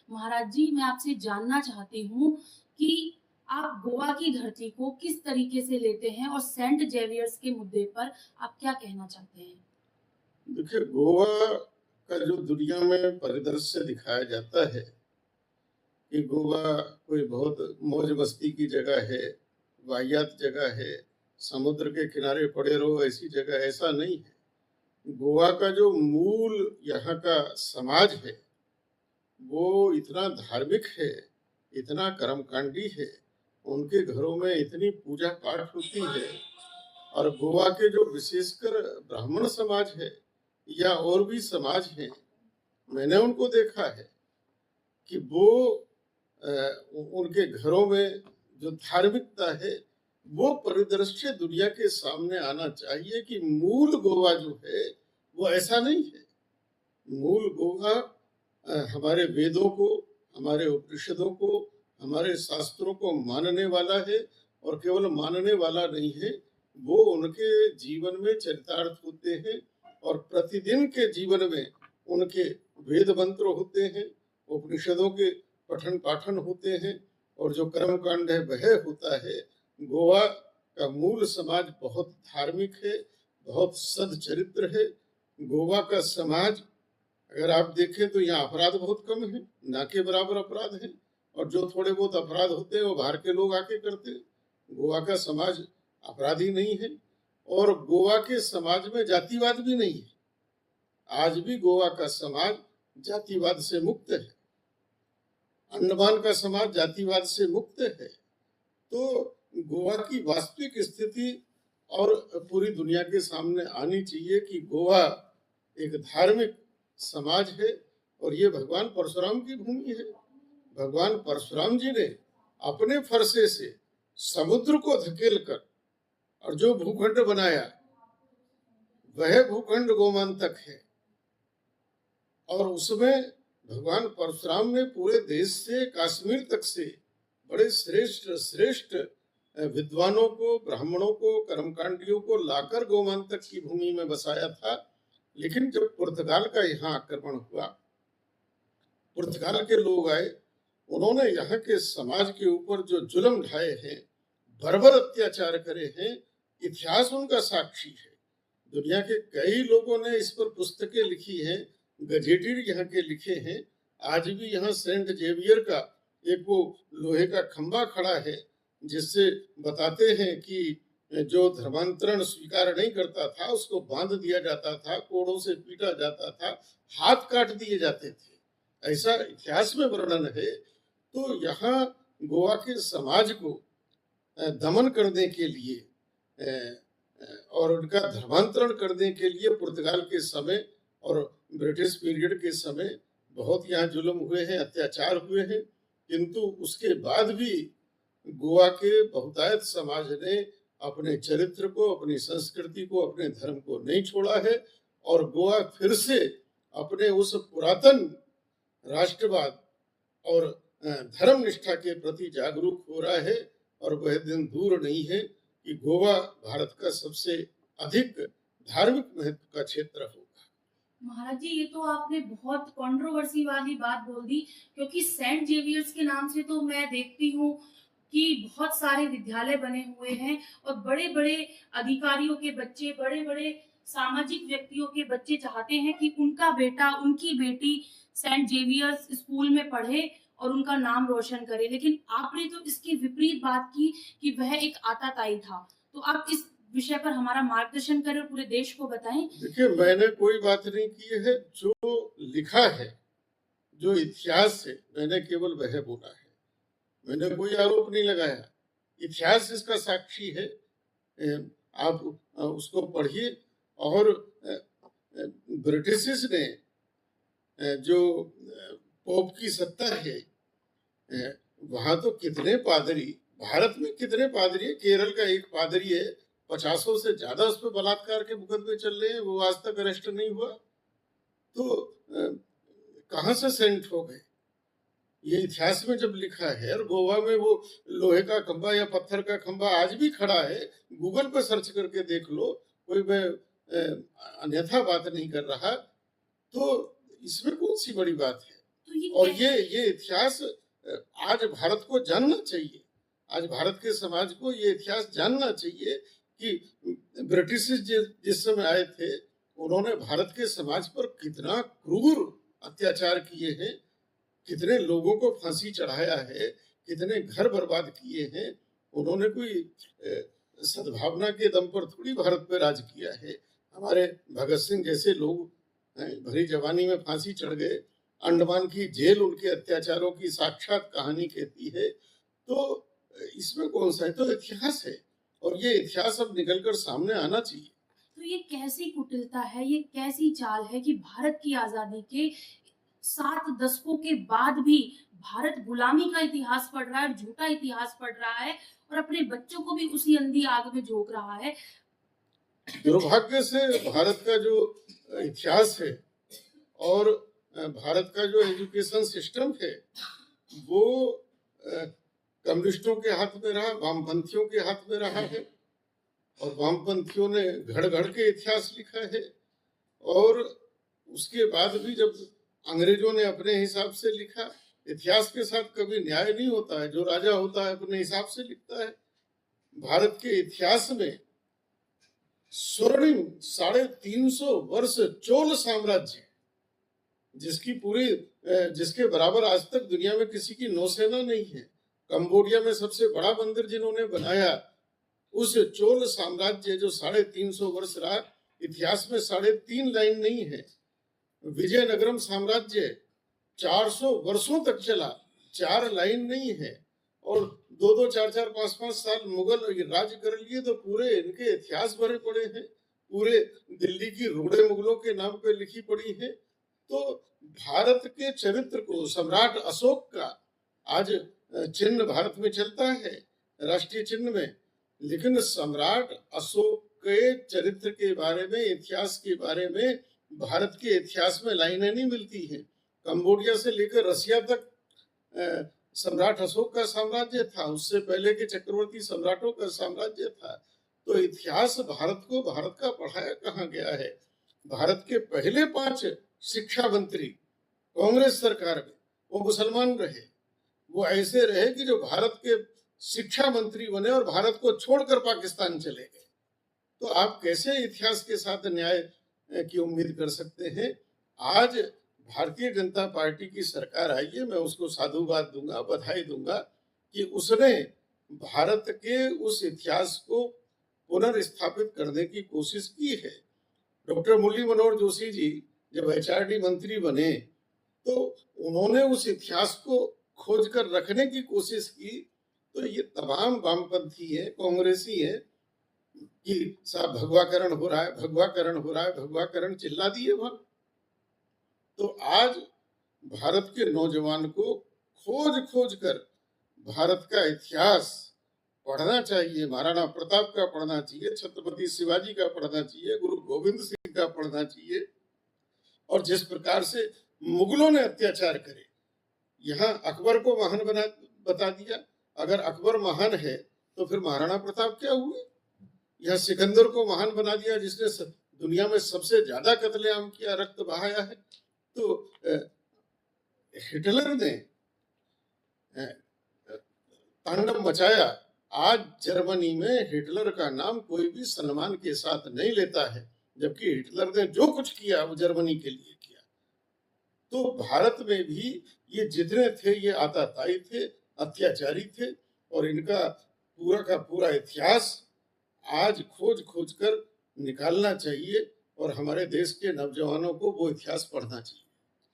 महाराज जी, मैं आपसे जानना चाहती हूँ कि आप गोवा की धरती को किस तरीके से लेते हैं और सेंट जेवियर्स के मुद्दे पर आप क्या कहना चाहते हैं? देखिए, गोवा का जो दुनिया में परिदृश्य दिखाया जाता है कि गोवा कोई बहुत मौज-मस्ती की जगह है, वाहियात जगह है, समुद्र के किनारे पड़े रहो ऐसी जगह, ऐसा नहीं है। गोवा का जो मूल यहाँ का समाज है, वो इतना धार्मिक है, इतना कर्मकांडी है, उनके घरों में इतनी पूजा-पाठ होती है। और गोवा के जो विशेषकर ब्राह्मण समाज है या और भी समाज हैं, मैंने उनको देखा है कि वो उनके घरों में जो धार्मिकता है वो परिदृश्य दुनिया के सामने आना चाहिए कि मूल गोवा जो है वो ऐसा नहीं है। मूल गोवा हमारे वेदों को, हमारे उपनिषदों को, हमारे शास्त्रों को मानने वाला है, और केवल मानने वाला नहीं है, वो उनके जीवन में चरितार्थ होते हैं और प्रतिदिन के जीवन में उनके वेद मंत्र होते हैं, उपनिषदों के पठन पाठन होते हैं, और जो कर्म कांड है वह होता है। गोवा का मूल समाज बहुत धार्मिक है, बहुत सदचरित्र है। गोवा का समाज अगर आप देखें तो यहाँ अपराध बहुत कम है, ना के बराबर अपराध है, और जो थोड़े बहुत अपराध होते हैं वो बाहर के लोग आके करते हैं। गोवा का समाज अपराधी नहीं है, और गोवा के समाज में जातिवाद भी नहीं है। आज भी गोवा का समाज जातिवाद से मुक्त है, अंडमान का समाज जातिवाद से मुक्त है। तो गोवा की वास्तविक स्थिति और पूरी दुनिया के सामने आनी चाहिए कि गोवा एक धार्मिक समाज है, और ये भगवान परशुराम की भूमि है। भगवान परशुराम जी ने अपने फरसे से समुद्र को धकेल कर और जो भूखंड बनाया वह भूखंड गोमंतक है, और उसमें भगवान परशुराम ने पूरे देश से कश्मीर तक से बड़े श्रेष्ठ श्रेष्ठ विद्वानों को, ब्राह्मणों को, कर्मकांडियों को लाकर गोमंतक की भूमि में बसाया था। लेकिन जब पुर्तगाल का यहाँ आक्रमण हुआ, पुर्तगाल के लोग आए, उन्होंने यहाँ के समाज के ऊपर जो जुल्म ढाए हैं, बर्बर अत्याचार करे हैं, इतिहास उनका साक्षी है। दुनिया के कई लोगों ने इस पर पुस्तकें लिखी हैं, गजेटियर यहाँ के लिखे हैं। आज भी यहाँ सेंट जेवियर का एक वो लोहे का खंबा खड़ा है, जिससे बताते हैं कि जो धर्मांतरण स्वीकार नहीं करता था उसको बांध दिया जाता था, कोड़ों से पीटा जाता था, हाथ काट दिए जाते थे, ऐसा इतिहास में वर्णन है। तो यहाँ गोवा के समाज को दमन करने के लिए और उनका धर्मांतरण करने के लिए पुर्तगाल के समय और ब्रिटिश पीरियड के समय बहुत यहाँ जुल्म हुए हैं, अत्याचार हुए हैं, किंतु उसके बाद भी गोवा के बहुतायत समाज ने अपने चरित्र को, अपनी संस्कृति को, अपने धर्म को नहीं छोड़ा है, और गोवा फिर से अपने उस पुरातन राष्ट्रवाद और धर्म निष्ठा के प्रति जागरूक हो रहा है। और वह दिन दूर नहीं है कि गोवा भारत का सबसे अधिक धार्मिक महत्व का क्षेत्र होगा। महाराज जी, ये तो आपने बहुत कंट्रोवर्सी वाली बात बोल दी, क्योंकि सेंट जेवियर्स के नाम से तो मैं देखती हूँ कि बहुत सारे विद्यालय बने हुए हैं और बड़े-बड़े अधिकारियों के बच्चे, बड़े-बड़े सामाजिक व्यक्तियों के बच्चे चाहते हैं कि उनका बेटा, उनकी बेटी सेंट जेवियर्स स्कूल में पढ़े और उनका नाम रोशन करे। लेकिन आपने तो इसकी विपरीत बात की कि वह एक आताताई था। तो आप इस विषय पर हमारा मार्गदर्शन करें और पूरे देश को बताएं। देखिए, मैंने कोई बात नहीं की है, जो लिखा है, जो इतिहास है, मैंने केवल वह बोला है, मैंने कोई आरोप नहीं लगाया। इतिहास इसका साक्षी है, आप उसको पढ़िए। और ब्रिटिश ने जो पोप की सत्ता है, वहां तो कितने पादरी, भारत में कितने पादरी है, केरल का एक पादरी है, 50 से ज्यादा उस पर बलात्कार के मुकदमे चल रहे हैं, वो आज तक अरेस्ट नहीं हुआ। तो कहाँ से सेंट हो गए? ये इतिहास में जब लिखा है, और गोवा में वो लोहे का खंबा या पत्थर का खंबा आज भी खड़ा है, गूगल पे सर्च करके देख लो, कोई मैं अन्यथा बात नहीं कर रहा। तो इसमें कौन सी बड़ी बात है? तो ये और कै ये इतिहास आज भारत को जानना चाहिए। आज भारत के समाज को ये इतिहास जानना चाहिए कि ब्रिटिश जिस समय आए थे, उन्होंने भारत के समाज पर कितना क्रूर अत्याचार किए हैं, कितने लोगों को फांसी चढ़ाया है, कितने घर बर्बाद किए हैं। उन्होंने कोई सद्भावना के दम पर थोड़ी भारत पे राज किया है। हमारे भगत सिंह जैसे लोग भरी जवानी में फांसी चढ़ गए। अंडमान की जेल उनके अत्याचारों की साक्षात कहानी कहती है। तो इसमें कौन सा है, तो इतिहास है, और ये इतिहास अब निकलकर सामने आना चाहिए। तो ये कैसी कुटिलता है, ये कैसी चाल है कि भारत की आज़ादी के 7 दशकों के बाद भी भारत गुलामी का इतिहास पढ़ रहा है, झूठा इतिहास पढ़ रहा है और अपने बच्चों को भी उसी अंधी आग में झोंक रहा है। दुर्भाग्य से भारत का जो इतिहास है और भारत का जो एजुकेशन सिस्टम है, वो कम्युनिस्टों के हाथ में रहा, वामपंथियों के हाथ में रहा है। और वामपंथियों ने घड़ घड़ के इतिहास लिखा है, और उसके बाद भी जब अंग्रेजों ने अपने हिसाब से लिखा, इतिहास के साथ कभी न्याय नहीं होता है। जो राजा होता है अपने हिसाब से लिखता है। भारत के इतिहास में स्वर्णिम 350 वर्ष चोल साम्राज्य, जिसके बराबर आज तक दुनिया में किसी की नौसेना नहीं है। कंबोडिया में सबसे बड़ा मंदिर जिन्होंने बनाया, उस चोल साम्राज्य जो 350 वर्ष रहा, इतिहास में 3.5 लाइन नहीं है। विजयनगरम साम्राज्य 400 वर्षों तक चला, 4 लाइन नहीं है। और 2-2, 4-4, 5-5 साल मुगल राज कर लिए, तो पूरे इनके इतिहास भरे पड़े हैं। पूरे दिल्ली की रोड़े मुगलों के नाम पे लिखी पड़ी है। तो भारत के चरित्र को, सम्राट अशोक का आज चिन्ह भारत में चलता है, राष्ट्रीय चिन्ह में, लेकिन सम्राट अशोक के चरित्र के बारे में, इतिहास के बारे में भारत के इतिहास में लाइनें नहीं मिलती हैं। कंबोडिया से लेकर रसिया तक सम्राट अशोक का साम्राज्य था, उससे पहले के चक्रवर्ती सम्राटों का साम्राज्य था। तो इतिहास भारत को, भारत का पढ़ाया कहाँ गया है? भारत के पहले 5 शिक्षा मंत्री कांग्रेस सरकार में, वो मुसलमान रहे। वो ऐसे रहे कि जो भारत के शिक्षा मंत्री बने और भारत को छोड़कर पाकिस्तान चले गए। तो आप कैसे इतिहास के साथ न्याय की उम्मीद कर सकते हैं? आज भारतीय जनता पार्टी की सरकार आई है, मैं उसको साधुवाद दूंगा, बधाई दूंगा कि उसने भारत के उस इतिहास को पुनर्स्थापित करने की कोशिश की है। डॉक्टर मुरली मनोहर जोशी जी जब HRD मंत्री बने, तो उन्होंने उस इतिहास को खोज कर रखने की कोशिश की। तो ये तमाम वामपंथी है, कांग्रेसी है कि साहब भगवाकरण हो रहा है, भगवाकरण हो रहा है, भगवाकरण चिल्ला दिए वहां। तो आज भारत के नौजवान को खोज खोज कर भारत का इतिहास पढ़ना चाहिए। महाराणा प्रताप का पढ़ना चाहिए, छत्रपति शिवाजी का पढ़ना चाहिए, गुरु गोविंद सिंह का पढ़ना चाहिए। और जिस प्रकार से मुगलों ने अत्याचार करे, यहाँ अकबर को महान बता दिया। अगर अकबर महान है तो फिर महाराणा प्रताप क्या हुए? यहाँ सिकंदर को महान बना दिया, जिसने दुनिया में सबसे ज्यादा कत्लेआम किया, रक्त बहाया है। तो हिटलर ने तांडव मचाया। आज जर्मनी में हिटलर का नाम कोई भी सम्मान के साथ नहीं लेता है, जबकि हिटलर ने जो कुछ किया वो जर्मनी के लिए किया। तो भारत में भी ये जितने थे, ये आताताई थे, अत्याचारी थे, और इनका पूरा का पूरा इतिहास आज खोज खोज कर निकालना चाहिए, और हमारे देश के नौजवानों को वो इतिहास पढ़ना चाहिए।